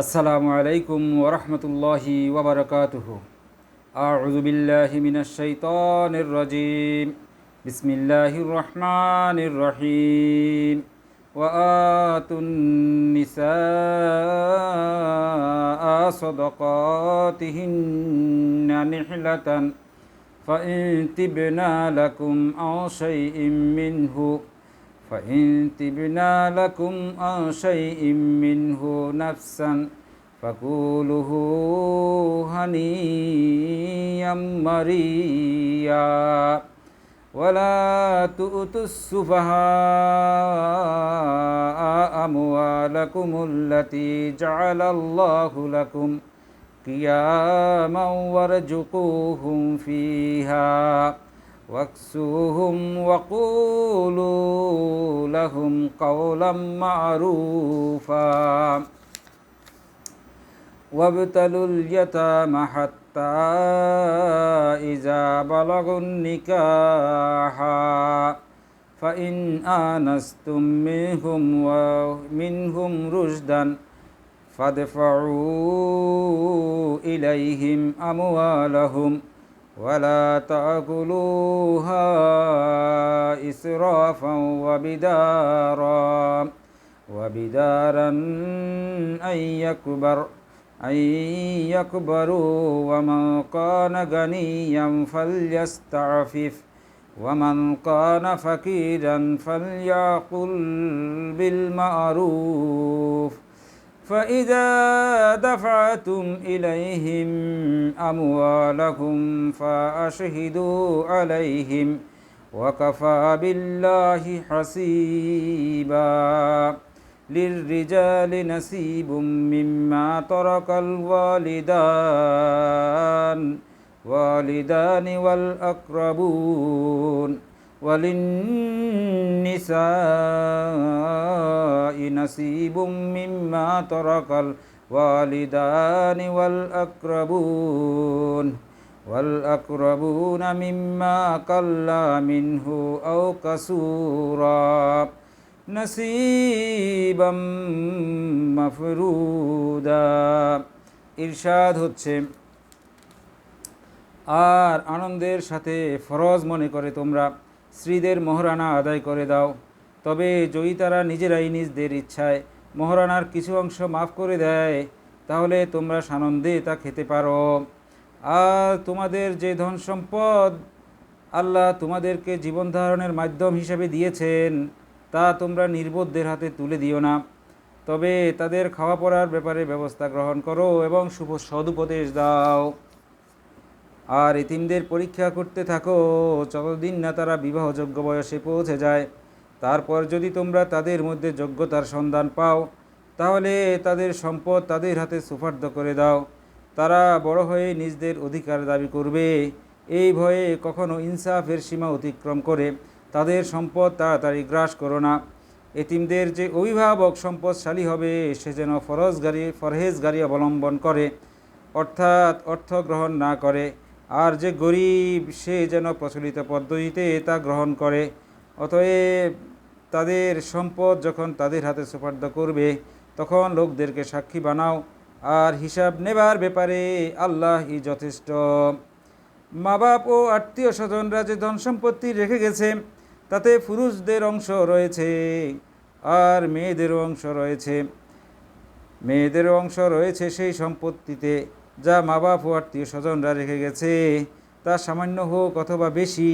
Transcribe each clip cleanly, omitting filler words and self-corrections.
আসসালামু আলাইকুম ওয়া রাহমাতুল্লাহি ওয়া বারাকাতুহু। আউযু বিল্লাহি মিনাশ শাইতানির রাজীম। বিসমিল্লাহির রহমানির রহিম। ওয়া আতুন নিসা সাদাকাতিহিন্না নিহলাতান ফাইন তিবনা লাকুম আও শাইইম মিনহু فإن تبنا لكم عن شيء منه نفسا فكلوه هنيئا مريئا ولا تؤتوا السفهاء أموالكم التي جعل الله لكم قياما وارزقوهم فيها واكسوهم وقولوا لهم قولا معروفا وابتلوا اليتامى حتى إذا بلغوا النكاح فإن آنستم منهم رشدا فادفعوا إليهم أموالهم ولا تأكلوها إسرافا وبدارا أن يكبروا ومن كان غنيا فليستعفف ومن كان فقيرا فليأكل بالمعروف فإذا دفعتم إليهم أموالهم فأشهدوا عليهم وكفى بالله حسيبا للرجال نصيب مما ترك الوالدان والأقربون وللنساء نصيب مما ترك الوالدان والأقربون مما قل منه أو كثورا نصيبا مفروضا। ইরশাদ হচ্ছে, আর আনন্দের সাথে ফরজ মনে করে তোমরা স্ত্রীদের মহারানা আদায় করে দাও, তবে যদি তারা নিজেরাই নিজদের ইচ্ছায় মহারানার কিছু অংশ মাফ করে দেয় তাহলে তোমরা সানন্দে তা খেতে পারো। আর তোমাদের যে ধন সম্পদ আল্লাহ তোমাদেরকে জীবন ধারণের মাধ্যম হিসেবে দিয়েছেন তা তোমরা নির্বোধদের হাতে তুলে দিও না, তবে তাদের খাওয়া পড়ার ব্যাপারে ব্যবস্থা গ্রহণ করো এবং সদুপদেশ দাও। আর এতিমদের পরীক্ষা করতে থাকো যতদিন না তারা বিবাহযোগ্য বয়সে পৌঁছে যায়। তারপর যদি তোমরা তাদের মধ্যে যোগ্যতার সন্ধান পাও তাহলে তাদের সম্পদ তাদের হাতে সুপার্দ করে দাও। তারা বড় হয়ে নিজেদের অধিকার দাবি করবে। এই ভয়ে কখনো ইনসাফের সীমা অতিক্রম করে তাদের সম্পদ তাড়াতাড়ি গ্রাস করো না। এতিমদের যে অভিভাবক সম্পদশালী হবে সে যেন পরহেজগারি অবলম্বন করে, অর্থাৎ অর্থ গ্রহণ না করে, আর যে গরিব সে যেন প্রচলিত পদ্ধতিতে তা গ্রহণ করে। অতএব তাদের সম্পদ যখন তাদের হাতে সুপার্দ করবে তখন লোকদেরকে সাক্ষী বানাও, আর হিসাব নেবার ব্যাপারে আল্লাহই যথেষ্ট। মা বাপ ও আত্মীয় স্বজনরা যে ধন সম্পত্তি রেখে গেছে তাতে পুরুষদের অংশ রয়েছে আর মেয়েদেরও অংশ রয়েছে সেই সম্পত্তিতে যা মা বাপ ও আত্মীয় স্বজনরা রেখে গেছে, তা সামান্য হোক অথবা বেশি,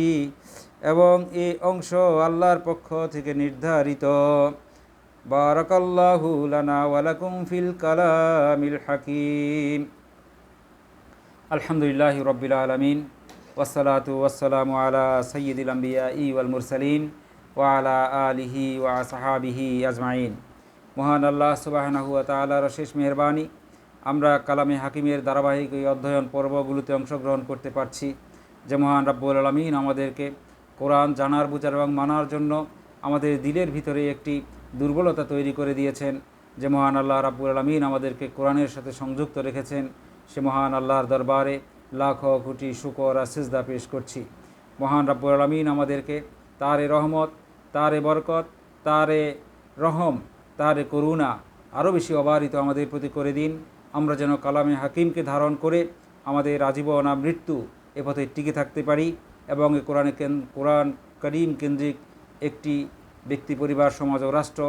এবং এই অংশ আল্লাহর পক্ষ থেকে নির্ধারিত। বারাকাল্লাহু লানা ওয়া লাকুম ফিল কালামিল হাকিম। আলহামদুলিল্লাহি রাব্বিল আলামিন ওয়াসসালাতু ওয়াসসালামু আলা সাইয়্যিদিল আমবিয়াই ওয়াল মুরসালিন ওয়া আলা আলিহি ওয়া আসহাবিহি আজমাইন। মহান আল্লাহ সুবহানাহু ওয়া তাআলার অশেষ মেহেরবানি, আমরা কালামে হাকিমের ধারাবাহিক এই অধ্যয়ন পর্বগুলোতে অংশগ্রহণ করতে পারছি। যে মহান রাব্বুল আলামিন আমাদেরকে কোরআন জানার, বুঝার এবং মানার জন্য আমাদের দিলের ভিতরে একটি দুর্বলতা তৈরি করে দিয়েছেন। যে মহান আল্লাহ রাব্বুল আলামিন আমাদেরকে কোরআনের সাথে সংযুক্ত রেখেছেন, সে মহান আল্লাহর দরবারে লাখো কোটি শুকর আর সিজদা পেশ করছি। মহান রাব্বুল আলামিন আমাদেরকে তারে রহমত, তারে বরকত, তারে রহম, তারে করুণা আরও বেশি অবারিত আমাদের প্রতি করে দিন। আমরা যেন কালামে হাকিমকে ধারণ করে আমাদের আজীবন মৃত্যু এ পথে টিকে থাকতে পারি এবং কোরআন করিম কেন্দ্রিক একটি ব্যক্তি, পরিবার, সমাজ ও রাষ্ট্র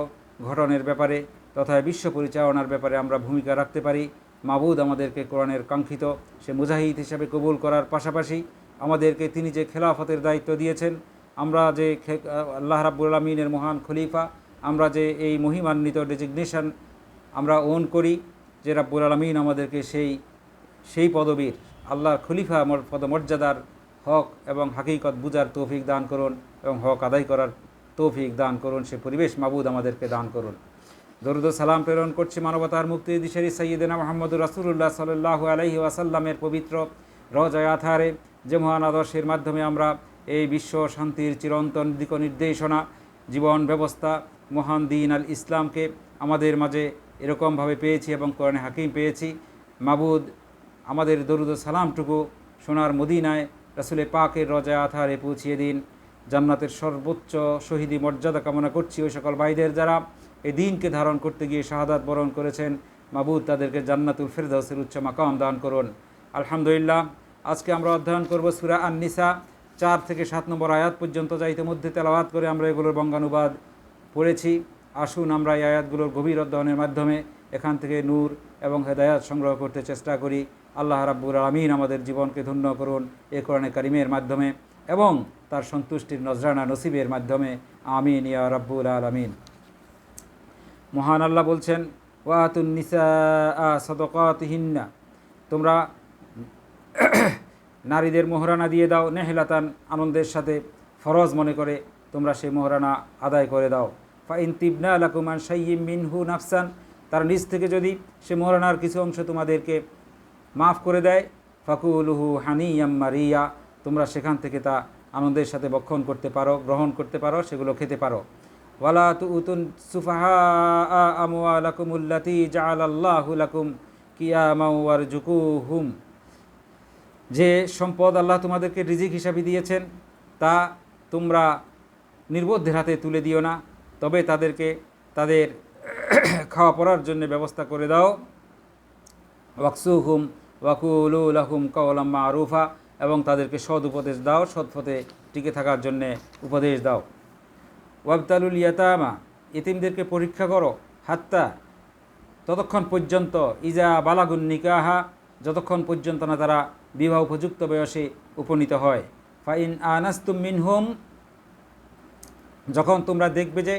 গঠনের ব্যাপারে তথা বিশ্ব পরিচালনার ব্যাপারে আমরা ভূমিকা রাখতে পারি। মাবুদ আমাদেরকে কোরআনের কাঙ্ক্ষিত সে মুজাহিদ হিসাবে কবুল করার পাশাপাশি আমাদেরকে তিনি যে খেলাফতের দায়িত্ব দিয়েছেন, আমরা যে আল্লাহ রাব্বুল আলামিনের মহান খলিফা, আমরা যে এই মহিমান্বিত ডেজিগনেশন আমরা ওন করি, যে রাব্বুল আলামিন আমাদেরকে সেই পদবীর আল্লাহর খলিফা পদমর্যাদার হক এবং হাকিকত বুঝার তৌফিক দান করুন এবং হক আদায় করার তৌফিক দান করুন। সে পরিবেশ মাবুদ আমাদেরকে দান করুন। দরুদ ও সালাম প্রেরণ করছি মানবতার মুক্তি দিশারি সাইয়্যিদিনা মুহাম্মদুর রাসূলুল্লাহ সাল্লাল্লাহু আলাইহি ওয়াসাল্লামের পবিত্র রওজায়ে আতহারে, যে মহান আদর্শের মাধ্যমে আমরা এই বিশ্ব শান্তির চিরন্তন দিক নির্দেশনা, জীবন ব্যবস্থা, মহান দ্বীন আল ইসলামকে আমাদের মাঝে এরকমভাবে পেয়েছি এবং কোরআনে হাকিম পেয়েছি। মাবুদ আমাদের দরুদ ও সালামটুকু সোনার মদিনায় রাসূলে পাকের রওজায়ে আতহারে পৌঁছিয়ে দিন। জান্নাতের সর্বোচ্চ শহীদি মর্যাদা কামনা করছি ওই সকল ভাইদের যারা এই দিনকে ধারণ করতে গিয়ে শাহাদাত বরণ করেছেন। মাবুদ তাদেরকে জান্নাতুল ফেরদাউসের উচ্চ মাকাম দান করুন। আলহামদুলিল্লাহ, আজকে আমরা অধ্যয়ন করব সূরা আন-নিসা 4 থেকে 7 নম্বর আয়াত পর্যন্ত, যা ইতিমধ্যে তেলাওয়াত করে আমরা এগুলোর বঙ্গানুবাদ পড়েছি। আসুন আমরা এই আয়াতগুলোর গভীর অধ্যয়নের মাধ্যমে এখান থেকে নূর এবং হেদায়াত সংগ্রহ করতে চেষ্টা করি। আল্লাহ রাব্বুল আলামিন আমাদের জীবনকে ধন্য করুন এই কোরআনে কারিমের মাধ্যমে এবং তার সন্তুষ্টির নজরানা নসিবের মাধ্যমে। আমিন ইয়া রাব্বুল আলামিন। মহান আল্লাহ বলছেন, ওয়াতুন নিসা সাদাকাতিহিন্না, তোমরা নারীদের মোহরানা দিয়ে দাও, নেহলাতান, আনন্দের সাথে, ফরজ মনে করে তোমরা সেই মোহরানা আদায় করে দাও। ফাইন তিবনা লাকুম আন শাইয়্যিম মিনহু নাফসান, তার নিজ থেকে যদি সে মোহরানার কিছু অংশ তোমাদেরকে মাফ করে দেয়, ফাকুলুহু হানিয়াম মারিয়া, তোমরা সেখান থেকে তা আনন্দের সাথে ভক্ষণ করতে পারো, গ্রহণ করতে পারো, সেগুলো খেতে পারো। ওয়ালা তুতুন সুফাহা আমওয়ালাকুমুল্লাতী জাআলাল্লাহু লাকুম কিয়ামা ওয়ারজুকুহুম, যে সম্পদ আল্লাহ তোমাদেরকে রিজিক হিসাবে দিয়েছেন তা তোমরা নির্বোধের হাতে তুলে দিও না, তবে তাদেরকে তাদের খাওয়া পড়ার জন্য ব্যবস্থা করে দাও। ওয়াকসুহুম ওয়াকুলু লাহুম কাওলাম মারুফা, এবং তাদেরকে সৎ উপদেশ দাও, সৎ পথে টিকে থাকার জন্যে উপদেশ দাও। ওয়াবতালুল ইয়াতামা, ইতিমদেরকে পরীক্ষা করো, হাত্তা, ততক্ষণ পর্যন্ত, ইজা বালাগুন নিকাহা, যতক্ষণ পর্যন্ত না তারা বিবাহ উপযুক্ত বয়সে উপনীত হয়। ফাইন আনাস্তুম মিনহুম, যখন তোমরা দেখবে যে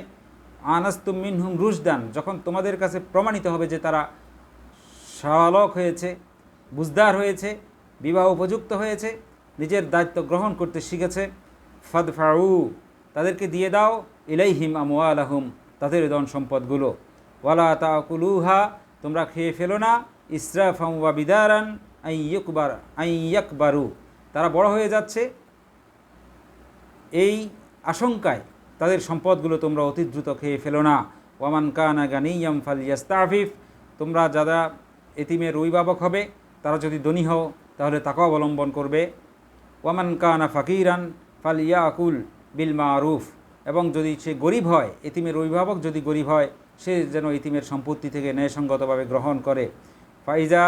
আনাস্তুম মিনহুম রুশদান, যখন তোমাদের কাছে প্রমাণিত হবে যে তারা সাবালক হয়েছে, বুঝদার হয়েছে, বিবাহ উপযুক্ত হয়েছে, নিজের দায়িত্ব গ্রহণ করতে শিখেছে, ফাদফাউ, তাদেরকে দিয়ে দাও, ইলাইহিম আমওয়ালাহুম, তাদের ধন সম্পদগুলো। ওয়ালা তাকুলুহা, তোমরা খেয়ে ফেলো না, ইসরাফাম ওয়া বিদারান আইয়াকবারু, তারা বড় হয়ে যাচ্ছে এই আশঙ্কায় তাদের সম্পদগুলো তোমরা অতি দ্রুত খেয়ে ফেলো না। ওয়ামান কানা গানিয়াম ফালিয়াস্তাফিফ, তোমরা যারা এতিমের অভিভাবক হবে তারা যদি ধনী হও তাহলে তাকে অবলম্বন করবে। ওয়ামান কানা ফাকিরান ফালিয়াকুল বিল মারুফ, এবং যদি সে গরিব হয়, এতিমের অভিভাবক যদি গরিব হয়, সে যেন এতিমের সম্পত্তি থেকে ন্যায়সঙ্গতভাবে গ্রহণ করে। ফাইজা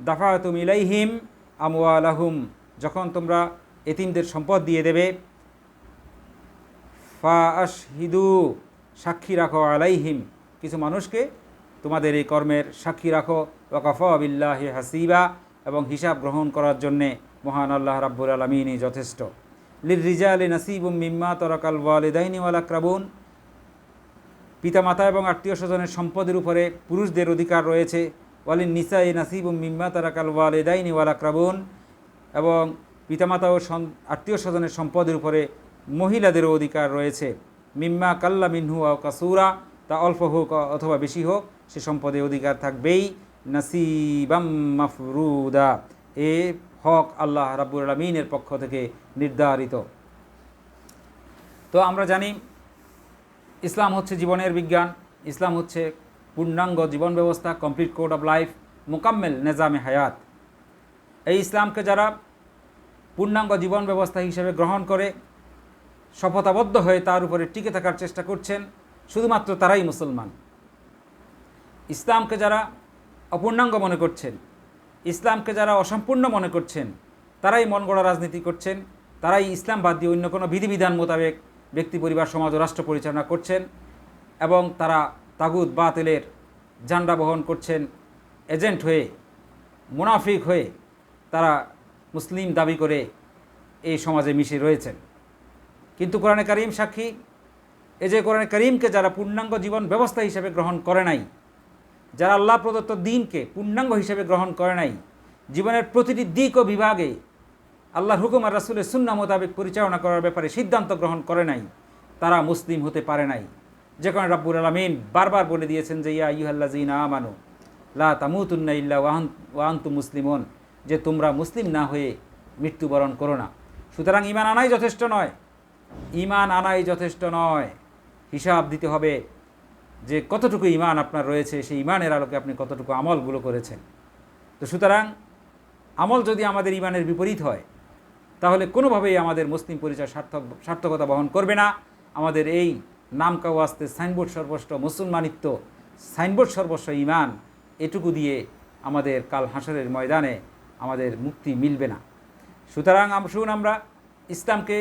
দাফাতুম ইলাইহিম আমওয়ালাহুম, যখন তোমরা এতিমদের সম্পদ দিয়ে দেবে, ফাআশহিদু, সাক্ষী রাখো, আলাইহিম, কিছু মানুষকে তোমাদের এই কর্মের সাক্ষী রাখো। ওয়াকাফা বিল্লাহি হাসিবা, এবং হিসাব গ্রহণ করার জন্যে মহান আল্লাহ রাব্বুল আলামিনই যথেষ্ট। লিররিজালি নাসিবুম মিম্মা তারাকাল ওয়ালিদাইনি ওয়াল আকরাবুন, পিতামাতা এবং আত্মীয় স্বজনের সম্পদের উপরে পুরুষদের অধিকার রয়েছে। ওয়ালিন নিসাই নাসিবুম মিম্মা তারাকাল ওয়ালিদাইনি ওয়াল আকরাবুন, এবং পিতামাতা ও আত্মীয় স্বজনের সম্পদের উপরে মহিলাদেরও অধিকার রয়েছে। মিম্মা কাল্লা মিনহু আও কাসুরা, তা অল্প হোক অথবা বেশি হোক, সে সম্পদে অধিকার থাকবেই। নাসিবাম মাফরুদা, এ হক আল্লাহ রাব্বুল আলামিনের পক্ষ থেকে নির্ধারিত। তো আমরা জানি ইসলাম হচ্ছে জীবনের বিজ্ঞান, ইসলাম হচ্ছে পূর্ণাঙ্গ জীবন ব্যবস্থা, complete code of life, Mokammel Nizam-e হায়াত। এই ইসলামকে যারা পূর্ণাঙ্গ জীবন ব্যবস্থা হিসেবে গ্রহণ করে শপথাবদ্ধ হয়ে তার উপরে টিকে থাকার চেষ্টা করছেন, শুধুমাত্র তারাই মুসলমান। ইসলামকে যারা অপূর্ণাঙ্গ মনে করছেন, ইসলামকে যারা অসম্পূর্ণ মনে করছেন, তারাই মন গড়া রাজনীতি করছেন, তারাই ইসলাম বাদ দিয়ে অন্য কোনো বিধিবিধান মোতাবেক ব্যক্তি, পরিবার, সমাজ ও রাষ্ট্র পরিচালনা করছেন এবং তারা তাগুত বাতিলের ঝান্ডা বহন করছেন। এজেন্ট হয়ে, মুনাফিক হয়ে তারা মুসলিম দাবি করে এই সমাজে মিশে রয়েছেন। কিন্তু কোরআনে কারীম সাক্ষী, এই যে কোরআনে কারীমকে যারা পূর্ণাঙ্গ জীবন ব্যবস্থা হিসেবে গ্রহণ করে নাই, যারা আল্লাহ প্রদত্ত দ্বীনকে পূর্ণাঙ্গ হিসেবে গ্রহণ করে নাই, জীবনের প্রতিটি দিক ও বিভাগে আল্লাহর হুকুম আর রাসূলের সুন্নাহ মোতাবেক পরিচালনা করার ব্যাপারে সিদ্ধান্ত গ্রহণ করে নাই, তারা মুসলিম হতে পারে নাই। যে কারণে রাব্বুল আলামিন বারবার বলে দিয়েছেন যে ইয়া আইয়ুহাল্লাযীনা আমানু লা তামুতুন্না ইল্লা ওয়া আনতুম মুসলিমুন, যে তোমরা মুসলিম না হয়ে মৃত্যুবরণ করো না। সুতরাং ঈমান আনাই যথেষ্ট নয়, ঈমান আনাই যথেষ্ট নয়, হিসাব দিতে হবে যে কতটুকু ঈমান আপনার রয়েছে, সেই ঈমানের আলোকে আপনি কতটুকু আমলগুলো করেছেন। তো সুতরাং আমল যদি আমাদের ঈমানের বিপরীত হয়, তাহলে কোনোভাবেই আমাদের মুসলিম পরিচয় সার্থকতা বহন করবে না। আমাদের এই নামকা ওয়াস্তে সাইনবোর্ড সর্বস্ব মুসলমানিত্ব, সাইনবোর্ড সর্বস্ব ঈমান, এটুকু দিয়ে আমাদের কাল হাসরের ময়দানে আমাদের মুক্তি মিলবে না। সুতরাং আসুন আমরা ইসলামকে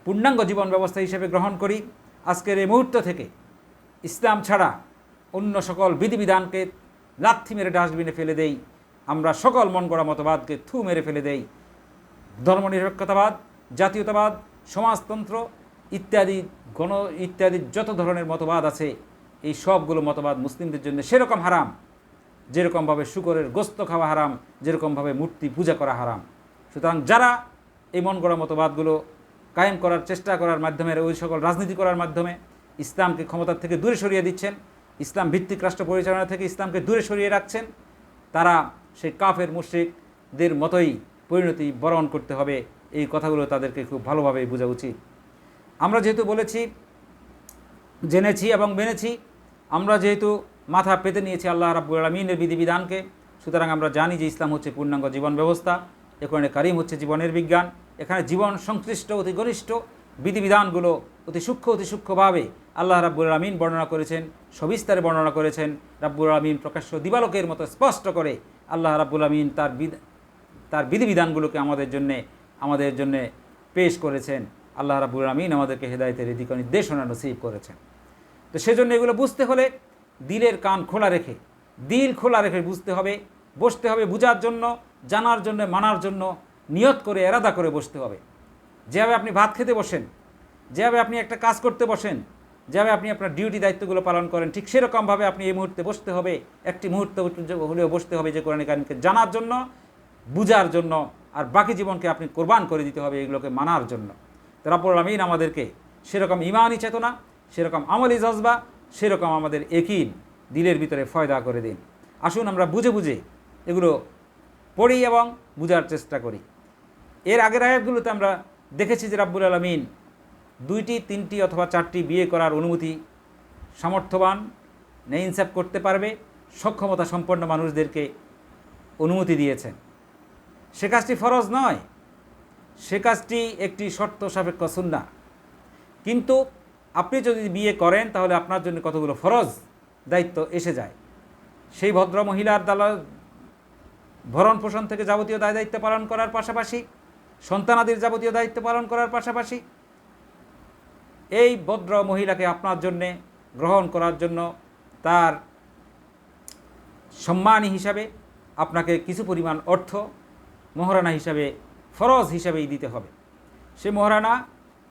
পূর্ণাঙ্গ জীবন ব্যবস্থা হিসেবে গ্রহণ করি। আজকের এই মুহূর্ত থেকে ইসলাম ছাড়া অন্য সকল বিধিবিধানকে লাথি মেরে ডাস্টবিনে ফেলে দেই, আমরা সকল মন গড়া মতবাদকে থু মেরে ফেলে দেই। ধর্মনিরপেক্ষতাবাদ, জাতীয়তাবাদ, সমাজতন্ত্র ইত্যাদি ইত্যাদি যত ধরনের মতবাদ আছে, এই সবগুলো মতবাদ মুসলিমদের জন্য সেরকম হারাম যেরকমভাবে শুকরের গোস্ত খাওয়া হারাম, যেরকমভাবে মূর্তি পূজা করা হারাম। সুতরাং যারা এই মন গড়া মতবাদগুলো কায়েম করার চেষ্টা করার মাধ্যমে, ওই সকল রাজনীতি করার মাধ্যমে ইসলামকে ক্ষমতার থেকে দূরে সরিয়ে দিচ্ছেন, ইসলাম ভিত্তিক রাষ্ট্র পরিচালনা থেকে ইসলামকে দূরে সরিয়ে রাখছেন, তারা সেই কাফের মুশরিকদের মতোই পরিণতি বরণ করতে হবে। এই কথাগুলো তাদেরকে খুব ভালোভাবে বোঝা উচিত। আমরা যেহেতু বলেছি, জেনেছি এবং মেনেছি, আমরা যেহেতু মাথা পেতে নিয়েছি আল্লাহ রাব্বুল আলামিনের বিধিবিধানকে, সুতরাং আমরা জানি যে ইসলাম হচ্ছে পূর্ণাঙ্গ জীবন ব্যবস্থা, কোরআনে কারীম হচ্ছে জীবনের বিজ্ঞান। এখানে জীবন সংশ্লিষ্ট অতি ঘনিষ্ঠ বিধিবিধানগুলো অতি সূক্ষ্মভাবে আল্লাহ রাব্বুল আলামিন বর্ণনা করেছেন, সবিস্তারে বর্ণনা করেছেন। রাব্বুল আলামিন প্রকাশ্য দিবালোকের মতো স্পষ্ট করে আল্লাহ রাব্বুল আলামিন তার বিধিবিধানগুলোকে আমাদের জন্যে পেশ করেছেন। আল্লাহ রাব্বুল আলামিন আমাদেরকে হেদায়েতের দিক নির্দেশনা নসিব করেছেন। তো সেজন্য এগুলো বুঝতে হলে দিলের কান খোলা রেখে, দিল খোলা রেখে বুঝতে হবে, বসতে হবে বুঝার জন্য, জানার জন্য, মানার জন্য নিয়ত করে, এরাদা করে বসতে হবে। যেভাবে আপনি ভাত খেতে বসেন, যেভাবে আপনি একটা কাজ করতে বসেন, যেভাবে আপনি আপনার ডিউটি দায়িত্বগুলো পালন করেন, ঠিক সেরকমভাবে আপনি এই মুহূর্তে বসতে হবে, একটি মুহূর্ত হলেও বসতে হবে যে কোরআন কারীমকে জানার জন্য, বুঝার জন্য, আর বাকি জীবনকে আপনি কোরবান করে দিতে হবে এগুলোকে মানার জন্য। তো রাব্বুল আলামিন আমাদেরকে সেরকম ঈমানি চেতনা, সেরকম আমলি জজবা, সেরকম আমাদের ইয়াকিন দিলের ভিতরে ফয়দা করে দিন। আসুন আমরা বুঝে বুঝে এগুলো পড়ি এবং বুঝার চেষ্টা করি। এর আগের আয়াতগুলোতে আমরা দেখেছি যে রাব্বুল আলামিন 2টি, 3টি অথবা 4টি বিয়ে করার অনুমতি সামর্থ্যবান, ইনসাফ করতে পারবে, সক্ষমতা সম্পন্ন মানুষদেরকে অনুমতি দিয়েছেন। সে কাজটি ফরজ নয়, সে কাজটি একটি শর্ত সাপেক্ষ সুন্নাহ। কিন্তু আপনি যদি বিয়ে করেন তাহলে আপনার জন্য কতগুলো ফরজ দায়িত্ব এসে যায়। সেই ভদ্র মহিলার ভরণ পোষণ থেকে যাবতীয় দায় দায়িত্ব পালন করার পাশাপাশি, সন্তানাদির যাবতীয় দায়িত্ব পালন করার পাশাপাশি, এই ভদ্র মহিলাকে আপনার জন্যে গ্রহণ করার জন্য তার সম্মানী হিসাবে আপনাকে কিছু পরিমাণ অর্থ মহারানা হিসাবে, ফরজ হিসাবেই দিতে হবে। সে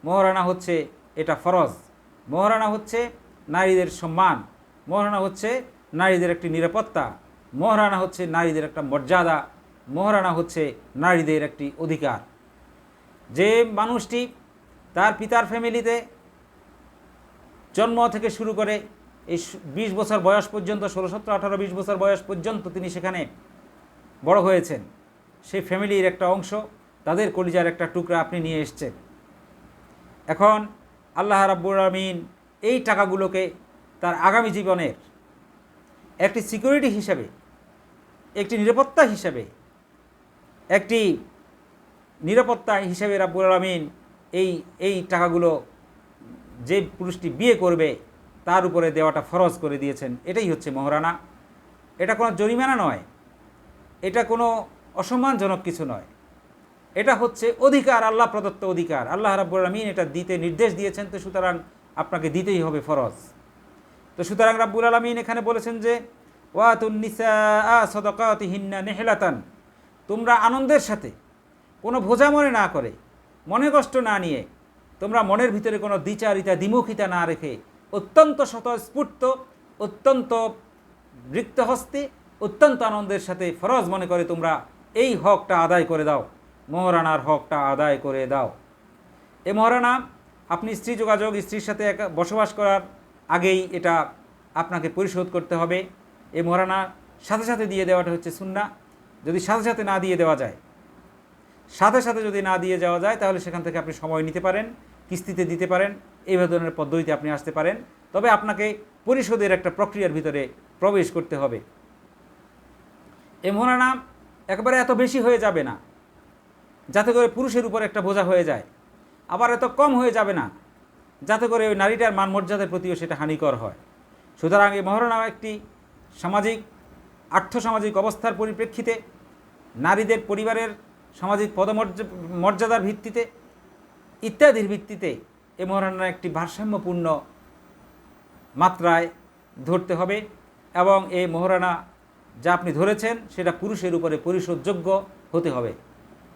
মহারানা হচ্ছে এটা ফরজ। মহারানা হচ্ছে নারীদের সম্মান, মহারানা হচ্ছে নারীদের একটি নিরাপত্তা, মহারানা হচ্ছে নারীদের একটা মর্যাদা, মহারানা হচ্ছে নারীদের একটি অধিকার। যে মানুষটি তার পিতার ফ্যামিলিতে জন্ম থেকে শুরু করে এই 20 বছর বয়স পর্যন্ত, 16, 17, 18, 20 বছর বয়স পর্যন্ত তিনি সেখানে বড় হয়েছেন, সেই ফ্যামিলির একটা অংশ, তাদের কলিজার একটা টুকরা আপনি নিয়ে এসেছেন। এখন আল্লাহ রাব্বুল আলামিন এই টাকাগুলোকে তার আগামী জীবনের একটি সিকিউরিটি হিসাবে, একটি নিরাপত্তা হিসাবে রাব্বুল আলামিন এই টাকাগুলো যে পুরুষটি বিয়ে করবে তার উপরে দেওয়াটা ফরজ করে দিয়েছেন। এটাই হচ্ছে মহারানা। এটা কোনো জরিমানা নয়, এটা কোনো অসম্মানজনক কিছু নয়, এটা হচ্ছে অধিকার, আল্লাহ প্রদত্ত অধিকার। আল্লাহ রাব্বুল আলামিন এটা দিতে নির্দেশ দিয়েছেন, তো সুতরাং আপনাকে দিতেই হবে ফরজ। তো সুতরাং রাব্বুল আলামিন এখানে বলেছেন যে ওয়াতুন নিসা সাদাকাতিহিন্না নিহলাতান, তোমরা আনন্দের সাথে, কোনো বোঝা মনে না করে, মনে কষ্ট না নিয়ে, তোমরা মনের ভিতরে কোনো দ্বিচারিতা দ্বিমুখিতা না রেখে অত্যন্ত স্বতঃস্ফূর্ত, অত্যন্ত রিক্তহস্তে, অত্যন্ত আনন্দের সাথে ফরজ মনে করে তোমরা এই হকটা আদায় করে দাও, মহারানার হকটা আদায় করে দাও। এই মহারানা আপনি স্ত্রী যোগাযোগ, স্ত্রীর সাথে বসবাস করার আগেই এটা আপনাকে পরিশোধ করতে হবে। এই মহারানা সাথে সাথে দিয়ে দেওয়াটা হচ্ছে সুন্নাহ। যদি সাথে সাথে না দিয়ে দেওয়া যায়, সাথে সাথে যদি না দিয়ে যাওয়া যায়, তাহলে সেখান থেকে আপনি সময় নিতে পারেন, কিস্তিতে দিতে পারেন, এই ধরনের পদ্ধতিতে আপনি আসতে পারেন। তবে আপনাকে পরিশোধের একটা প্রক্রিয়ার ভিতরে প্রবেশ করতে হবে। এই মহারানা একবারে এত বেশি হয়ে যাবে না যাতে করে পুরুষের উপর একটা বোঝা হয়ে যায়, আবার এত কম হয়ে যাবে না যাতে করে ওই নারীটার মান মর্যাদার প্রতিও সেটা হানিকর হয়। সুতরাং এই মহারণা একটি সামাজিক, আর্থসামাজিক অবস্থার পরিপ্রেক্ষিতে, নারীদের পরিবারের সামাজিক পদমর্যাদার ভিত্তিতে ইত্যাদির ভিত্তিতে এই মহারণা একটি ভারসাম্যপূর্ণ মাত্রায় ধরতে হবে, এবং এই মহারণা যা আপনি ধরেছেন সেটা পুরুষের উপরে পরিশোধযোগ্য হতে হবে,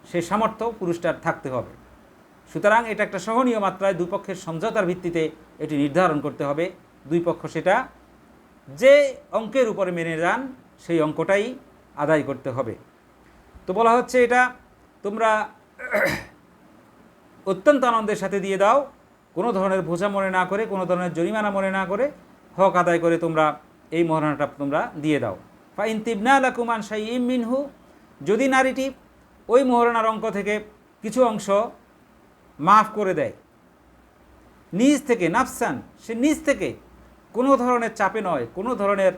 সেই সামর্থ্য পুরুষটার থাকতে হবে। সুতরাং এটা একটা সহনীয় মাত্রায় দুই পক্ষের সমঝোতার ভিত্তিতে এটি নির্ধারণ করতে হবে। দুই পক্ষ সেটা যে অঙ্কের উপরে মেনে যান সেই অঙ্কটাই আদায় করতে হবে। তো বলা হচ্ছে এটা তোমরা অত্যন্ত আনন্দের সাথে দিয়ে দাও, কোনো ধরনের বোঝা মনে না করে, কোনো ধরনের জরিমানা মনে না করে, হক আদায় করে তোমরা এই মহারণাটা তোমরা দিয়ে দাও। ফাইন তিবনা লাকুম আন শাইইম মিনহু, যদি নারীটি ওই মহারণার অঙ্ক থেকে কিছু অংশ মাফ করে দেয় নিজ থেকে, নাফসান, সে নিজ থেকে, কোনো ধরনের চাপে নয়, কোনো ধরনের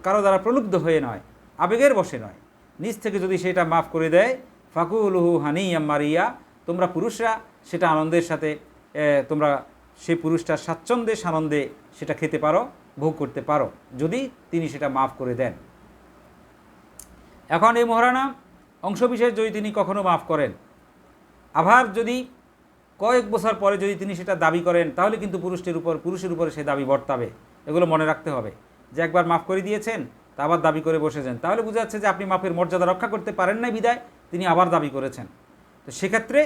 কারো দ্বারা প্রলুব্ধ হয়ে নয়, আবেগের বশে নয়, নিজ থেকে যদি সেটা মাফ করে দেয়, ফাকুলুহু হানিয়াম মারিয়া, তোমরা পুরুষরা সেটা আনন্দের সাথে, তোমরা সেই পুরুষটার স্বাচ্ছন্দ্যে সানন্দে সেটা খেতে পারো, ভোগ করতে পারো, যদি তিনি সেটা মাফ করে দেন। এখন এই মহারণা অংশবিশেষ যদি তিনি কখনো মাফ করেন, আবার যদি কয়েক বছর পরে যদি তিনি সেটা দাবি করেন, তাহলে কিন্তু পুরুষের উপরে সে দাবি বর্তাবে। এগুলো মনে রাখতে হবে যে একবার মাফ করে দিয়েছেন তা আবার দাবি করে বসেছেন, তাহলে বোঝা যাচ্ছে যে আপনি মাফের মর্যাদা রক্ষা করতে পারেন না, বিদায় তিনি আবার দাবি করেছেন। তো সেক্ষেত্রে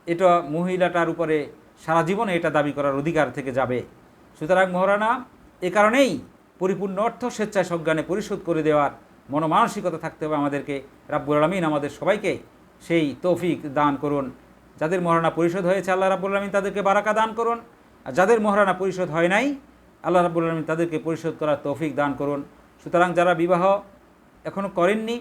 এটা মহিলাটার উপরে সারা জীবনে এটা দাবি করার অধিকার থেকে যাবে। সুতরাং মহারণা এ কারণেই পরিপূর্ণ অর্থ স্বেচ্ছায় সজ্ঞানে পরিশোধ করে দেওয়ার মনোমানসিকতা থাকতে হবে আমাদেরকে। রাব্বুল আলামিন আমাদের সবাইকে সেই তৌফিক দান করুন। যাদের মহারণা পরিশোধ হয়েছে আল্লাহ রাব্বুল আলামিন তাদেরকে বারাকা দান করুন, আর যাদের মহারণা পরিশোধ হয় নাই আল্লাহ রাব্বুল আলামিন তাদেরকে পরিশোধ করার তৌফিক দান করুন। সুতরাং যারা বিবাহ এখনও করেননি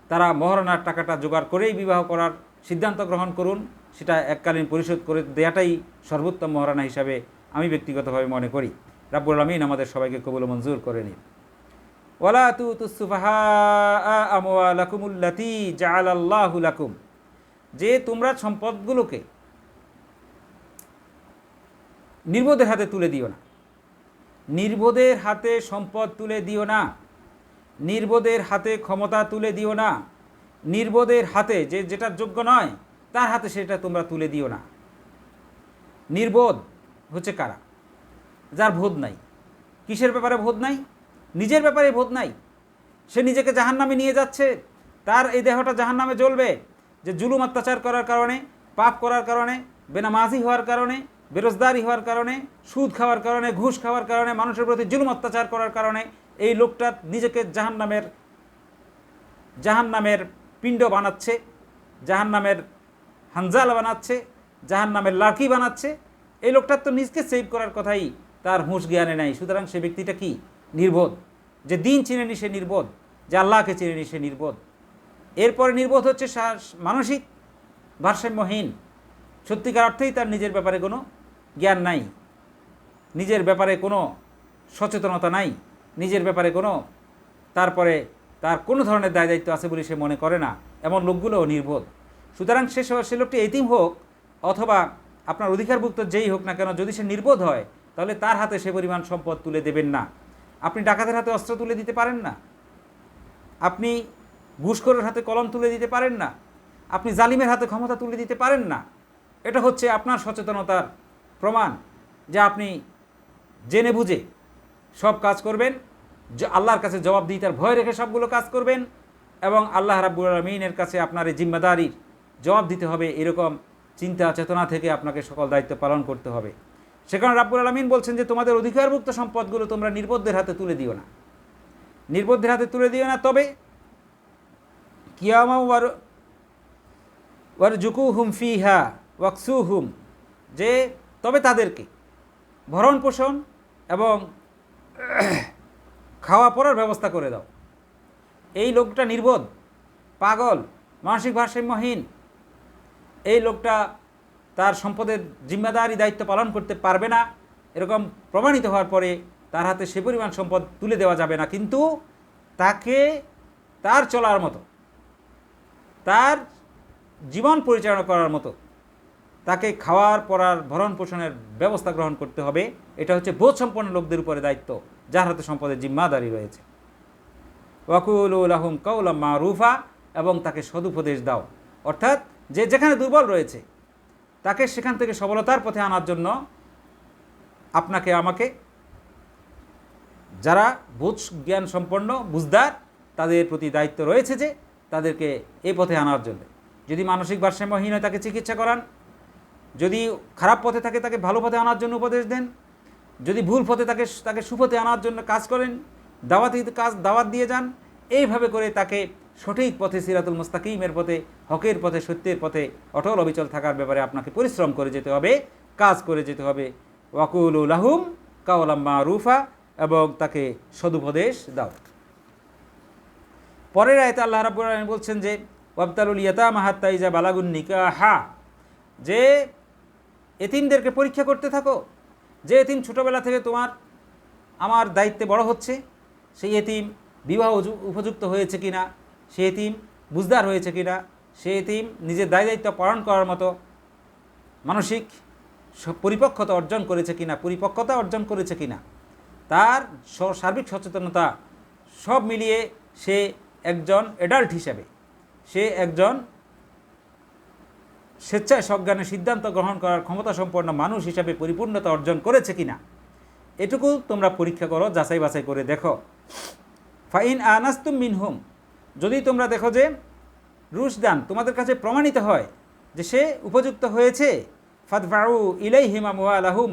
তারা মহারণার টাকাটা জোগাড় করেই বিবাহ করার সিদ্ধান্ত গ্রহণ করুন, সেটা এককালীন পরিশোধ করে দেওয়াটাই সর্বোত্তম মহারণা হিসাবে আমি ব্যক্তিগতভাবে মনে করি। রাব্বুল আলামিন আমাদের সবাইকে কবুল মঞ্জুর করে নিন। ওয়ালা তুতুস সুফাহা আমওয়ালাকুমুল্লাতী জাআলাল্লাহু লাকুম, যে তোমরা সম্পদগুলোকে নির্বোধের হাতে তুলে দিও না, নির্বোধের হাতে সম্পদ তুলে দিও না, নির্বোধের হাতে ক্ষমতা তুলে দিও না, নির্বোধের হাতে যেটার যোগ্য নয় তার হাতে সেটা তোমরা তুলে দিও না। নির্বোধ হচ্ছে কারা? যার বোধ নাই। কিসের ব্যাপারে বোধ নাই? নিজের ব্যাপারে বোধ নাই। সে নিজেকে জাহান্নামে নিয়ে যাচ্ছে, তার এই দেহটা জাহান্নামে জ্বলবে, যে জুলুম অত্যাচার করার কারণে, পাপ করার কারণে, বেনামাজি হওয়ার কারণে, বেরোজগারি হওয়ার কারণে, সুদ খাওয়ার কারণে, ঘুষ খাওয়ার কারণে, মানুষের প্রতি জুলুম অত্যাচার করার কারণে এই লোকটা নিজেকে জাহান্নামের পিণ্ড বানাচ্ছে, জাহান্নামের হানজালা বানাচ্ছে, জাহান্নামের লাকি বানাচ্ছে। এই লোকটার তো নিজকে সেভ করার কথাই তার হুঁশ জ্ঞানে নাই। সুতরাং সে ব্যক্তিটা কি? নির্বোধ। যে দিন চিনেনি সে নির্বোধ, যে আল্লাহকে চিনেনি সে নির্বোধ। এরপরে নির্বোধ হচ্ছে মানসিক ভারসাম্যহীন, সত্যিকার অর্থেই তার নিজের ব্যাপারে কোনো জ্ঞান নাই, নিজের ব্যাপারে কোনো সচেতনতা নাই, নিজের ব্যাপারে তারপরে তার কোনো ধরনের দায় দায়িত্ব আছে বলে সে মনে করে না, এমন লোকগুলোও নির্বোধ। সুতরাং সে লোকটি এতিম হোক অথবা আপনার অধিকারভুক্ত যেই হোক না কেন, যদি সে নির্বোধ হয় তাহলে তার হাতে সে পরিমাণ সম্পদ তুলে দেবেন না। আপনি ডাকাতের হাতে অস্ত্র তুলে দিতে পারেন না, আপনি ঘুষখোরের হাতে কলম তুলে দিতে পারেন না, আপনি জালিমের হাতে ক্ষমতা তুলে দিতে পারেন না। এটা হচ্ছে আপনার সচেতনতার প্রমাণ যে আপনি জেনে বুঝে সব কাজ করবেন, যে আল্লাহর কাছে জবাবদিহিতার ভয় রেখে সবগুলো কাজ করবেন, এবং আল্লাহ রাব্বুল আলামিনের কাছে আপনার এই জিম্মাদারির জবাব দিতে হবে, এরকম চিন্তা চেতনা থেকে আপনাকে সকল দায়িত্ব পালন করতে হবে। সেখানে রাব্বুল আলামিন বলছেন যে তোমাদের অধিকারভুক্ত সম্পদগুলো তোমরা নির্বোধের হাতে তুলে দিও না, নির্বোধের হাতে তুলে দিও না। তবে কিয়ামা ওয়ারজুকুহুম ফিহা ওয়াকসুহুম, যে তবে তাদেরকে ভরণ পোষণ এবং খাওয়া পরার ব্যবস্থা করে দাও। এই লোকটা নির্বোধ, পাগল, মানসিক ভারসাম্যহীন, এই লোকটা তার সম্পদের জিম্মাদারি দায়িত্ব পালন করতে পারবে না, এরকম প্রমাণিত হওয়ার পরে তার হাতে সে পরিমাণ সম্পদ তুলে দেওয়া যাবে না, কিন্তু তাকে তার চলার মতো, তার জীবন পরিচালনা করার মতো তাকে খাওয়ার পরার ভরণ পোষণের ব্যবস্থা গ্রহণ করতে হবে। এটা হচ্ছে বোধসম্পন্ন লোকদের উপরে দায়িত্ব, যার হাতে সম্পদের জিম্মাদারি রয়েছে। ওয়াকুলু লাহুম কাওলাম মারুফা, এবং তাকে সদুপদেশ দাও, অর্থাৎ যে যেখানে দুর্বল রয়েছে তাকে সেখান থেকে সবলতার পথে আনার জন্য আপনাকে আমাকে, যারা বোধ জ্ঞান সম্পন্ন বুঝদার, তাদের প্রতি দায়িত্ব রয়েছে যে তাদেরকে এই পথে আনার জন্য। যদি মানসিক ভারসাম্যহীন হয় তাকে চিকিৎসা করান, যদি খারাপ পথে থাকে তাকে ভালো পথে আনার জন্য উপদেশ দেন, যদি ভুল পথে তাকে সুপথে আনার জন্য কাজ করেন, দাওয়াত দিয়ে যান। এইভাবে করে তাকে সঠিক পথে, সিরাতুল মুস্তাকিমের পথে, হকের পথে, সত্যের পথে অটল অবিচল থাকার ব্যাপারে আপনাকে পরিশ্রম করে যেতে হবে, কাজ করে যেতে হবে। ওয়াকুলু লাহুম কাওলাম মারুফা, এবং তাকে সদুপদেশ দাও। পরের আয়াতে আল্লাহ রাব্বুল আলামিন বলছেন যে ওয়াবতালুল ইয়াতামা হাত্তা ইযা বালাগুন নিকাহা, যে এতিমদেরকে পরীক্ষা করতে থাকো। যে এতিম ছোটোবেলা থেকে আমার দায়িত্বে বড় হচ্ছে, সেই এতিম বিবাহ উপযুক্ত হয়েছে কিনা, সে এতিম বুঝদার হয়েছে কিনা, সে এতিম নিজের দায়িত্ব পালন করার মতো মানসিক পরিপক্কতা অর্জন করেছে কিনা, তার সার্বিক সচেতনতা সব মিলিয়ে সে একজন অ্যাডাল্ট হিসেবে, সে একজন স্বেচ্ছায় সজ্ঞানে সিদ্ধান্ত গ্রহণ করার ক্ষমতা সম্পন্ন মানুষ হিসাবে পরিপূর্ণতা অর্জন করেছে কিনা, এটুকু তোমরা পরীক্ষা করো, যাচাই বাছাই করে দেখো। ফাইন আনাস্তুম মিনহুম, যদি তোমরা দেখো যে রুশদান তোমাদের কাছে প্রমাণিত হয় যে সে উপযুক্ত হয়েছে, ফাদফাউ ইলাইহিম আমওয়ালাহুম,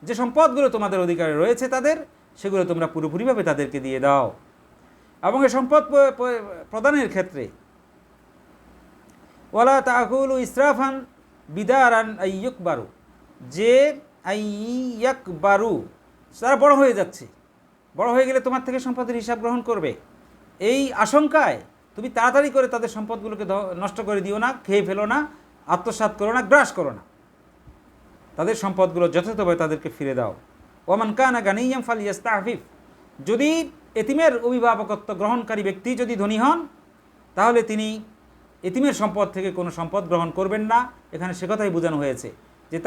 যে সম্পদগুলো তোমাদের অধিকারে রয়েছে তাদের, সেগুলো তোমরা পুরোপুরিভাবে তাদেরকে দিয়ে দাও। এবং এই সম্পদ প্রদানের ক্ষেত্রে ওয়ালা তাকুলু ইসরাফান বিদারান আইয়ুকবারু, যে আইয়াকবারু, তারা বড় হয়ে যাচ্ছে, বড় হয়ে গেলে তোমার থেকে সম্পদের হিসাব গ্রহণ করবে, এই আশঙ্কায় তুমি তাড়াতাড়ি করে তাদের সম্পদগুলোকে নষ্ট করে দিও না, খেয়ে ফেলো না, আত্মসাৎ করো না, গ্রাস করো না, তাদের সম্পদগুলো যথাযথভাবে তাদেরকে ফিরে দাও। ওমান কানা গানিয়াম ফালিয়াস্তাফিফ, যদি এতিমের অভিভাবকত্ব গ্রহণকারী ব্যক্তি যদি ধনী হন, তাহলে তিনি এতিমের সম্পদ থেকে কোনো সম্পদ গ্রহণ করবেন না। এখানে সে কথাই বোঝানো হয়েছে যে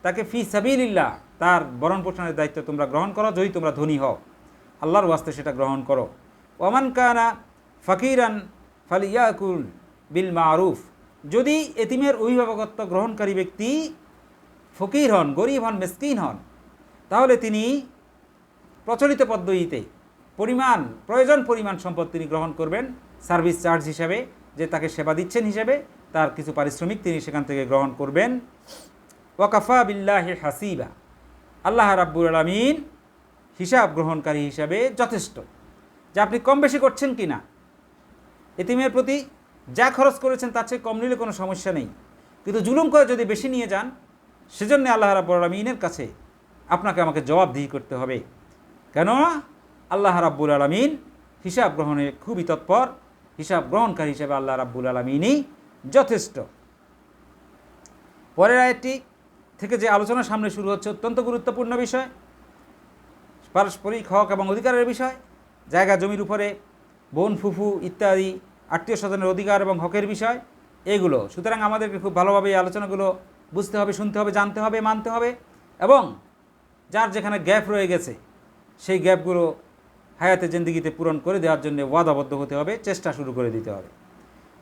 তাকে ফি সাবিলিল্লাহ, তার ভরণ পোষণের দায়িত্ব তোমরা গ্রহণ করো, যদি তোমরা ধনী হও, আল্লাহর ওয়াস্তে সেটা গ্রহণ করো। ওমান কানা ফাকিরান ফালিয়াকুল বিল মারুফ, যদি এতিমের অভিভাবকত্ব গ্রহণকারী ব্যক্তি ফকির হন, গরিব হন, মিসকিন হন, তাহলে তিনি প্রচলিত পদ্ধতিতে প্রয়োজন পরিমাণ সম্পদ তিনি গ্রহণ করবেন সার্ভিস চার্জ হিসাবে, যে তাকে সেবা দিচ্ছেন হিসেবে তার কিছু পারিশ্রমিক তিনি সেখান থেকে গ্রহণ করবেন। ওয়াকাফা বিল্লাহি হাসিবা, আল্লাহ রাব্বুল আলামিন হিসাব গ্রহণকারী হিসাবে যথেষ্ট। যে আপনি কম বেশি করছেন কি না, এতিমের প্রতি যা খরচ করেছেন তার চেয়ে কম নিলে কোনো সমস্যা নেই, কিন্তু জুলুম করে যদি বেশি নিয়ে যান, সেজন্য আল্লাহ রাব্বুল আলামিনের কাছে আপনাকে আমাকে জবাবদিহি করতে হবে। কেননা আল্লাহ রাব্বুল আলামিন হিসাব গ্রহণে খুবই তৎপর, হিসাব গ্রহণকারী হিসেবে আল্লাহ রাব্বুল আলামিনই যথেষ্ট। পরের আয়াতটি থেকে যে আলোচনা সামনে শুরু হচ্ছে অত্যন্ত গুরুত্বপূর্ণ বিষয়, পারস্পরিক হক এবং অধিকারের বিষয়, জায়গা জমির উপরে বোন ফুফু ইত্যাদি আত্মীয় স্বজনের অধিকার এবং হকের বিষয়, এগুলো। সুতরাং আমাদেরকে খুব ভালোভাবে এই আলোচনাগুলো বুঝতে হবে, শুনতে হবে, জানতে হবে, মানতে হবে, এবং যার যেখানে গ্যাপ রয়ে গেছে সেই গ্যাপগুলো হায়াতে জিন্দিগিতে পূরণ করে দেওয়ার জন্য ওয়াদাবদ্ধ হতে হবে, চেষ্টা শুরু করে দিতে হবে।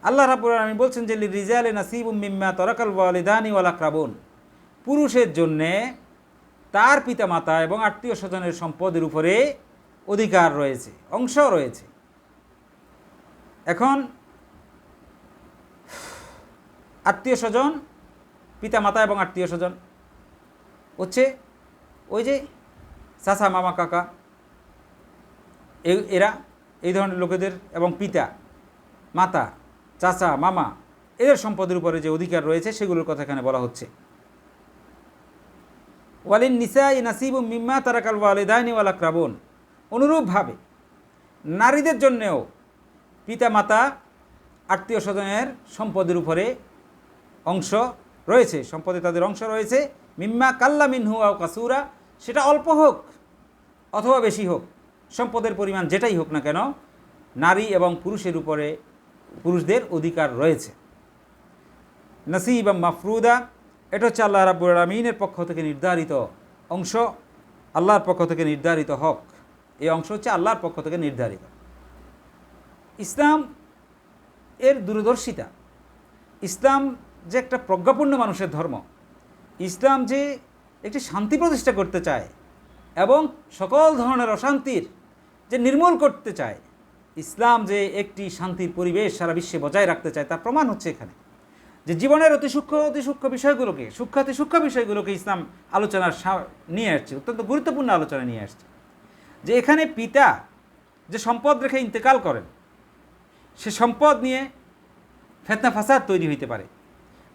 আল্লাহ রাব্বুল আলামিন বলছেন যে লিরিজালি নাসিবুম মিম্মা তারাকাল ওয়ালিদানি ওয়াল আকরাবুন, পুরুষের জন্যে তার পিতামাতা এবং আত্মীয় স্বজনের সম্পদের উপরে অধিকার রয়েছে, অংশ রয়েছে। এখন আত্মীয় স্বজন, পিতামাতা এবং আত্মীয় স্বজন হচ্ছে ওই যে চাচা, মামা, কাকা, এরা এই ধরনের লোকেদের, এবং পিতা, মাতা, চাচা, মামা, এদের সম্পদের উপরে যে অধিকার রয়েছে সেগুলোর কথা এখানে বলা হচ্ছে। ওয়ালিন নিসাই নাসিবুম মিম্মা তারাকাল ওয়ালিদানি ওয়াল আকরাবুন, অনুরূপভাবে নারীদের জন্যেও পিতা, মাতা, আত্মীয় স্বজনের সম্পদের উপরে অংশ রয়েছে, সম্পদে তাদের অংশ রয়েছে। মিম্মা কাল্লা মিনহু আও কাসুরা, সেটা অল্প হোক অথবা বেশি হোক, সম্পদের পরিমাণ যেটাই হোক না কেন, নারী এবং পুরুষের উপরে পুরুষদের অধিকার রয়েছে। নাসিবা মাফরুদা, এটা হচ্ছে আল্লাহ রাব্বুল আলামিনের পক্ষ থেকে নির্ধারিত অংশ, আল্লাহর পক্ষ থেকে নির্ধারিত হক। এই অংশ হচ্ছে আল্লাহর পক্ষ থেকে নির্ধারিত। ইসলাম এর দূরদর্শিতা, ইসলাম যে একটা প্রজ্ঞাপূর্ণ মানুষের ধর্ম, ইসলাম যে একটি শান্তি প্রতিষ্ঠা করতে চায় এবং সকল ধরনের অশান্তির যে নির্মূল করতে চায়, ইসলাম যে একটি শান্তির পরিবেশ সারা বিশ্বে বজায় রাখতে চায়, তার প্রমাণ হচ্ছে এখানে যে জীবনের অতি সূক্ষ্ম বিষয়গুলোকে, সূক্ষ্ম বিষয়গুলোকে ইসলাম আলোচনার নিয়ে আসছে, অত্যন্ত গুরুত্বপূর্ণ আলোচনা নিয়ে আসছে। যে এখানে পিতা যে সম্পদ রেখে ইন্তেকাল করেন, সে সম্পদ নিয়ে ফিতনা ফাসাদ তৈরি হইতে পারে,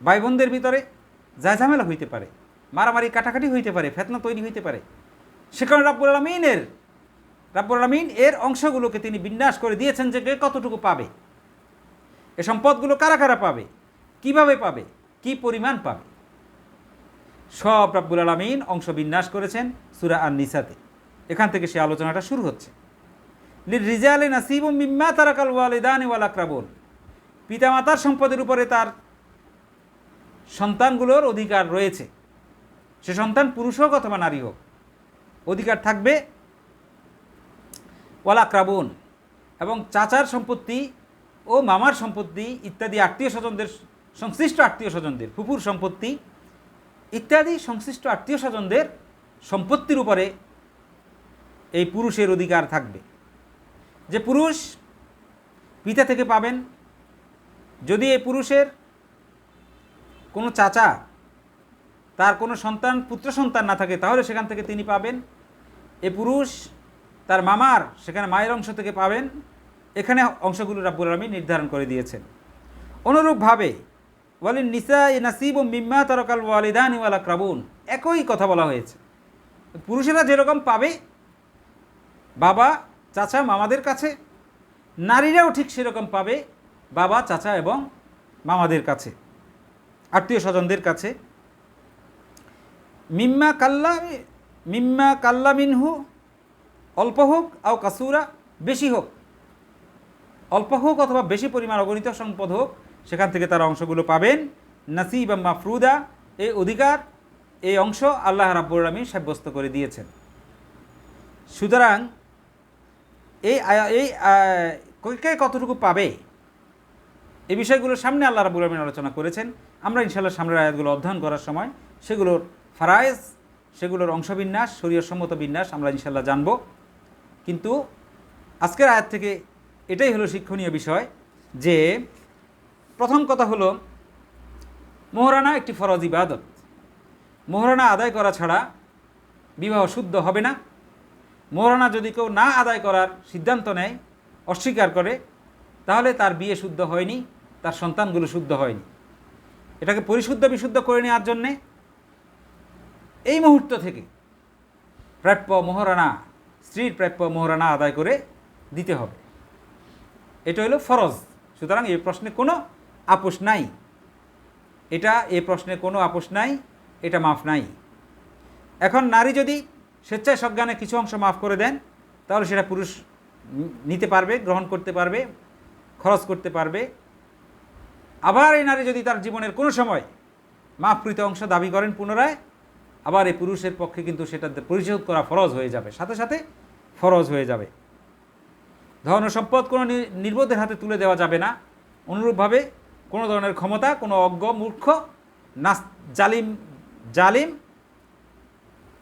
ভাই বোনদের ভিতরে ঝামেলা হইতে পারে, মারামারি কাটাকাটি হইতে পারে, ফিতনা তৈরি হইতে পারে। সে কারণে রাব্বুল আলামিন এর অংশগুলোকে তিনি বিন্যাস করে দিয়েছেন যে কে কতটুকু পাবে, এ সম্পদগুলো কারা কারা পাবে, কিভাবে পাবে, কি পরিমাণ পাবে, সব রাব্বুল আলামিন অংশ বিন্যাস করেছেন সূরা আন-নিসাতে। এখান থেকে সে আলোচনাটা শুরু হচ্ছে। লিররিজালি নাসিবুম মিম্মা তারাকাল ওয়ালিদানি ওয়াল আকরাবুন, পিতামাতার সম্পদের উপরে তার সন্তানগুলোর অধিকার রয়েছে। সে সন্তান পুরুষ হোক অথবা নারী হোক, অধিকার থাকবে। ওয়াল আকরাবুন, এবং চাচার সম্পত্তি ও মামার সম্পত্তি ইত্যাদি আত্মীয় স্বজনদের, সংশ্লিষ্ট আত্মীয় স্বজনদের, ফুফুর সম্পত্তি ইত্যাদি সংশ্লিষ্ট আত্মীয় স্বজনদের সম্পত্তির উপরে এই পুরুষের অধিকার থাকবে। যে পুরুষ পিতা থেকে পাবেন, যদি এই পুরুষের কোনো চাচা, তার কোনো সন্তান, পুত্র সন্তান না থাকে, তাহলে সেখান থেকে তিনি পাবেন। এ পুরুষ তার মামার, সেখানে মায়ের অংশ থেকে পাবেন। এখানে অংশগুলো রাব্বুল আলামিন নির্ধারণ করে দিয়েছেন। অনুরূপভাবে ওয়ালিন নিসাই নাসিবুম মিম্মা তারাকাল ওয়ালিদানি ওয়াল আকরাবুন, একই কথা বলা হয়েছে। পুরুষেরা যেরকম পাবে বাবা, চাচা, মামাদের কাছে, নারীরাও ঠিক সেরকম পাবে বাবা, চাচা এবং মামাদের কাছে, আত্মীয় স্বজনদের কাছে। মিম্মা কাল্লা মিনহু, অল্প হোক আও কাসুরা, বেশি হোক, অল্প হোক অথবা বেশি পরিমাণ অগণিত সম্পদ হোক, সেখান থেকে তারা অংশগুলো পাবেন। নাসিবা মাফরুদা, এই অধিকার, এই অংশ আল্লাহ রাব্বুল আলামিন সাব্যস্ত করে দিয়েছেন। সুতরাং কে কতটুকু পাবে, এই বিষয়গুলো সামনে আল্লাহ রাব্বুল আলামিন আলোচনা করেছেন। আমরা ইনশাআল্লাহ সামনের আয়াতগুলো অধ্যয়ন করার সময় সেগুলোর ফারায়েজ, সেগুলোর অংশবিন্যাস, শরীয়তসম্মত বিন্যাস আমরা ইনশাআল্লাহ জানব। কিন্তু আজকের আয়াত থেকে এটাই হলো শিক্ষণীয় বিষয় যে প্রথম কথা হলো মোহরানা একটি ফরজ ইবাদত। মোহরানা আদায় করা ছাড়া বিবাহ শুদ্ধ হবে না। মোহরানা যদি কেউ না আদায় করার সিদ্ধান্ত নেয়, অস্বীকার করে, তাহলে তার বিয়ে শুদ্ধ হয়নি, তার সন্তানগুলো শুদ্ধ হয়নি। এটাকে পরিশুদ্ধ বিশুদ্ধ করে নেওয়ার জন্যে এই মুহূর্ত থেকে প্রাপ্য মোহরানা, স্ত্রীর প্রাপ্য মোহরানা আদায় করে দিতে হবে। এটা হলো ফরজ। সুতরাং এই প্রশ্নে কোনো আপোষ নাই, এই প্রশ্নে কোনো আপোষ নাই, এটা মাফ নাই। এখন নারী যদি স্বেচ্ছায় সজ্ঞানে কিছু অংশ মাফ করে দেন, তাহলে সেটা পুরুষ নিতে পারবে, গ্রহণ করতে পারবে, খরচ করতে পারবে। আবার এই নারী যদি তার জীবনের কোনো সময় মাফকৃত অংশ দাবি করেন পুনরায়, আবার এই পুরুষের পক্ষে কিন্তু সেটা পরিশোধ করা ফরজ হয়ে যাবে, সাথে সাথে ফরজ হয়ে যাবে। ধন ও সম্পদ কোনো নির্বোধের হাতে তুলে দেওয়া যাবে না। অনুরূপভাবে কোনো ধরনের ক্ষমতা কোনো অজ্ঞ মূর্খ জালিম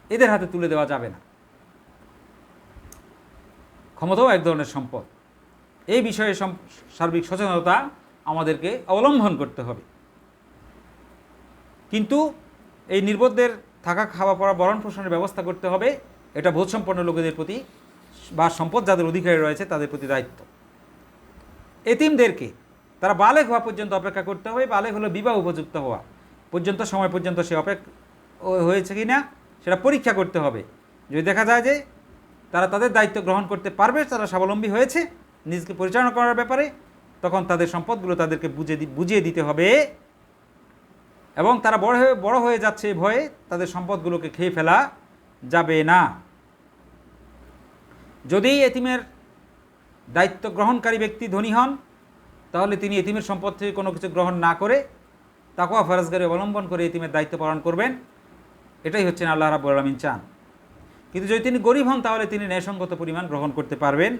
এদের হাতে তুলে দেওয়া যাবে না। ক্ষমতাও এক ধরনের সম্পদ। এই বিষয়ে সার্বিক সচেতনতা আমাদেরকে অবলম্বন করতে হবে। কিন্তু এই নির্বোধদের থাকা খাওয়া পড়া ভরণ পোষণের ব্যবস্থা করতে হবে, এটা বোধসম্পন্ন লোকেদের প্রতি বা সম্পদ যাদের অধিকারী রয়েছে তাদের প্রতি দায়িত্ব। এতিমদেরকে তারা বালেগ হওয়া পর্যন্ত অপেক্ষা করতে হবে। বালেগ হলো বিবাহ উপযুক্ত হওয়া পর্যন্ত, সময় পর্যন্ত সে হয়েছে কি না সেটা পরীক্ষা করতে হবে। যদি দেখা যায় যে তারা তাদের দায়িত্ব গ্রহণ করতে পারবে, তারা স্বাবলম্বী হয়েছে নিজেকে পরিচালনা করার ব্যাপারে, তখন তাদের সম্পদগুলো তাদেরকে বুঝিয়ে দিতে হবে। এবং তারা বড় হয়ে যাচ্ছে এই ভয়ে তাদের সম্পদগুলোকে খেয়ে ফেলা যাবে না। যদি এতিমের দায়িত্ব গ্রহণকারী ব্যক্তি ধনী হন, তাহলে তিনি এতিমের সম্পদ থেকে কোনো কিছু গ্রহণ না করে তাকওয়া ফরজগারি অবলম্বন করে এতিমের দায়িত্ব পালন করবেন। এটাই হচ্ছেন আল্লাহ রাব্বুল আলামিন চান। কিন্তু যদি তিনি গরিব হন তাহলে তিনি ন্যায়সঙ্গত পরিমাণ গ্রহণ করতে পারবেন।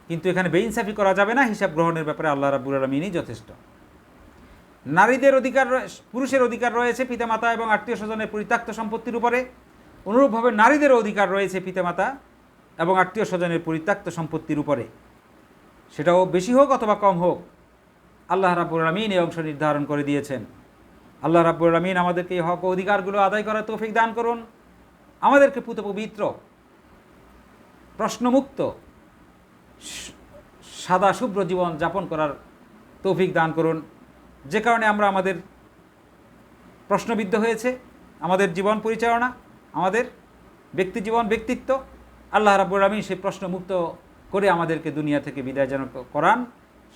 কিন্তু এখানে বেইনসাফি করা যাবে না। হিসাব গ্রহণের ব্যাপারে আল্লাহ রাব্বুল আলামিনই যথেষ্ট। নারীদের অধিকার, পুরুষের অধিকার রয়েছে পিতামাতা এবং আত্মীয় স্বজনের পরিত্যক্ত সম্পত্তির উপরে। অনুরূপভাবে নারীদেরও অধিকার রয়েছে পিতামাতা এবং আত্মীয় স্বজনের পরিত্যক্ত সম্পত্তির উপরে, সেটাও বেশি হোক অথবা কম হোক। আল্লাহ রাব্বুল আলামিন এই অংশ নির্ধারণ করে দিয়েছেন। আল্লাহ রাব্বুল আলামিন আমাদেরকে এই হক ও অধিকারগুলো আদায় করার তৌফিক দান করুন। আমাদেরকে পুত পবিত্র, প্রশ্নমুক্ত, সাদা শুভ্র জীবন যাপন করার তৌফিক দান করুন, যে কারণে আমরা আমাদের প্রশ্নবিদ্ধ হয়েছে আমাদের জীবন পরিচালনা, আমাদের ব্যক্তি জীবন, ব্যক্তিত্ব। আল্লাহ রাব্বুল আলামিন সেই প্রশ্নমুক্ত করে আমাদেরকে দুনিয়া থেকে বিদায়জনক করান,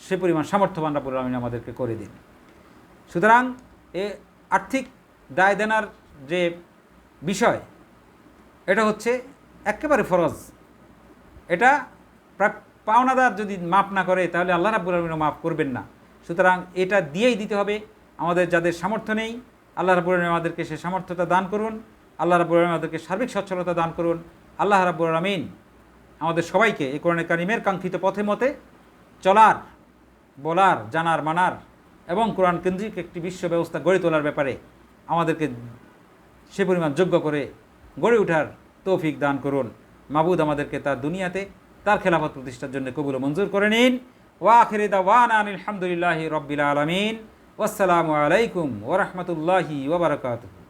সে পরিমাণ সামর্থ্যবান রাব্বুল আলামিন আমাদেরকে করে দিন। সুতরাং এ আর্থিক দায় দেনার যে বিষয়, এটা হচ্ছে একেবারে ফরজ। এটা পাওনাদার যদি মাফ না করে তাহলে আল্লাহ রাব্বুল আলামিনও মাফ করবেন না। সুতরাং এটা দিয়েই দিতে হবে। আমাদের যাদের সামর্থ্য নেই, আল্লাহ রাব্বুল আলামিন আমাদেরকে সে সামর্থ্যতা দান করুন। আল্লাহ রাব্বুল আলামিন আমাদেরকে সার্বিক সচ্ছলতা দান করুন। আল্লাহ রাব্বুল আলামিন আমাদের সবাইকে এই কোরআনে কারিমের কাঙ্ক্ষিত পথে মতে চলার, বলার, জানার, মানার এবং কোরআন কেন্দ্রিক একটি বিশ্ব ব্যবস্থা গড়ে তোলার ব্যাপারে আমাদেরকে সে পরিমাণ যোগ্য করে গড়ে ওঠার তৌফিক দান করুন। মাবুদ আমাদেরকে তার দুনিয়াতে তার খেলাফত প্রতিষ্ঠার জন্য কবুল মঞ্জুর করে নিন। ওয়া আখিরি দাওয়ানা আলহামদুলিল্লাহি রাব্বিল আলামিন। ওয়াসসালামু আলাইকুম ওয়া রাহমাতুল্লাহি ওয়া বারাকাতুহু।